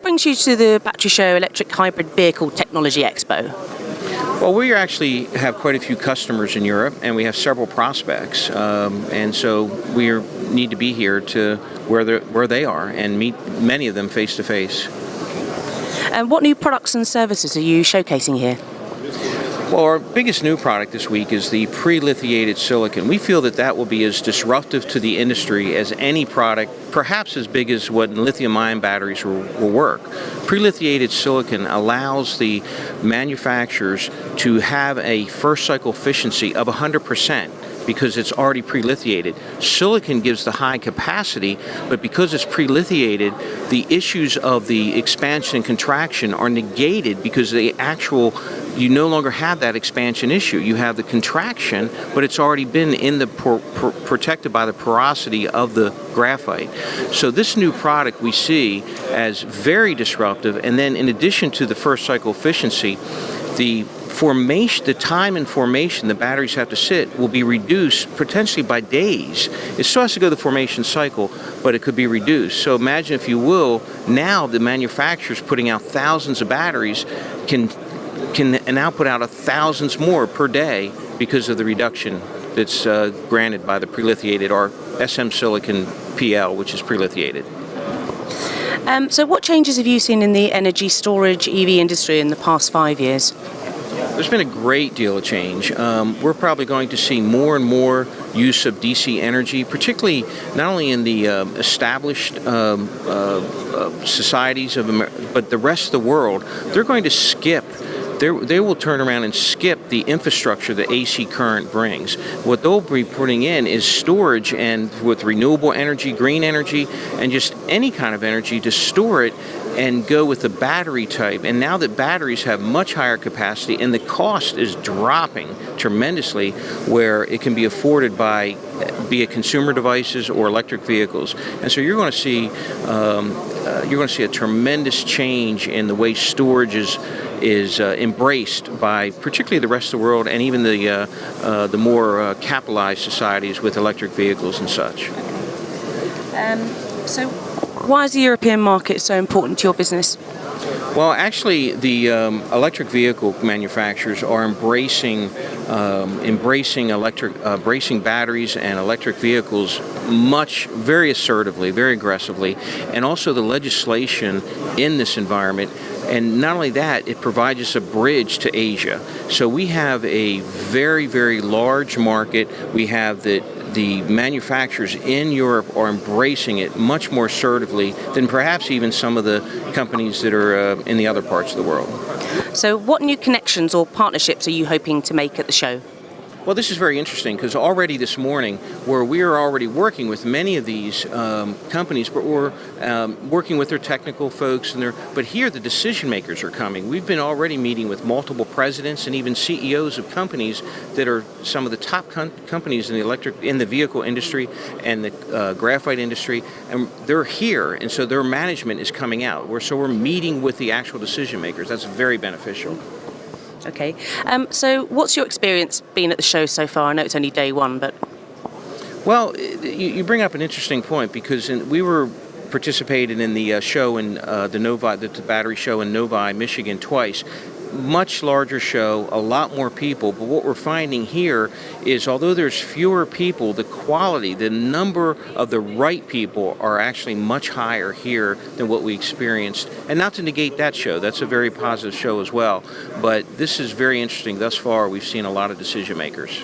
what brings you to the Battery Show Electric Hybrid Vehicle Technology Expo? Well, we actually have quite a few customers in Europe, and we have several prospects, and so we need to be here to where they are and meet many of them face to face. And what new products and services are you showcasing here? Well, our biggest new product this week is the pre-lithiated silicon. We feel that will be as disruptive to the industry as any product, perhaps as big as what lithium-ion batteries will work. Pre-lithiated silicon allows the manufacturers to have a first cycle efficiency of 100%. Because it's already pre-lithiated. Silicon gives the high capacity, but because it's pre-lithiated, the issues of the expansion and contraction are negated because you no longer have that expansion issue. You have the contraction, but it's already been protected by the porosity of the graphite. So this new product we see as very disruptive, and then in addition to the first cycle efficiency, the time in formation the batteries have to sit will be reduced potentially by days. It still has to go the formation cycle, but it could be reduced. So imagine, if you will, now the manufacturers putting out thousands of batteries can now put out thousands more per day because of the reduction that's granted by the pre-lithiated or SM silicon PL, which is pre-lithiated. So what changes have you seen in the energy storage EV industry in the past 5 years? There's been a great deal of change. We're probably going to see more and more use of DC energy, particularly not only in the established societies of America, but the rest of the world. They're going to skip. They will turn around and skip the infrastructure that AC current brings. What they'll be putting in is storage, and with renewable energy, green energy, and just any kind of energy to store it and go with the battery type. And now that batteries have much higher capacity and the cost is dropping tremendously, where it can be afforded by be it consumer devices or electric vehicles. And so you're going to see a tremendous change in the way storage is embraced by particularly the rest of the world, and even the more capitalized societies with electric vehicles and such. So why is the European market so important to your business? Well, actually, the electric vehicle manufacturers are embracing batteries and electric vehicles very assertively, very aggressively, and also the legislation in this environment. And not only that, it provides us a bridge to Asia. So we have a very, very large market. We have the manufacturers in Europe are embracing it much more assertively than perhaps even some of the companies that are in the other parts of the world. So what new connections or partnerships are you hoping to make at the show? Well, this is very interesting because already this morning, where we are already working with many of these companies, but we're working with their technical folks, but here the decision makers are coming. We've been already meeting with multiple presidents and even CEOs of companies that are some of the top companies in the vehicle industry and the graphite industry, and they're here, and so their management is coming out. So we're meeting with the actual decision makers. That's very beneficial. Okay, so what's your experience been at the show so far? I know it's only day one, but... Well, you bring up an interesting point, because we were participating in the show in the battery show in Novi, Michigan twice. Much larger show, a lot more people, but what we're finding here is, although there's fewer people, the quality, the number of the right people are actually much higher here than what we experienced. And not to negate that show, that's a very positive show as well, but this is very interesting. Thus far, we've seen a lot of decision makers.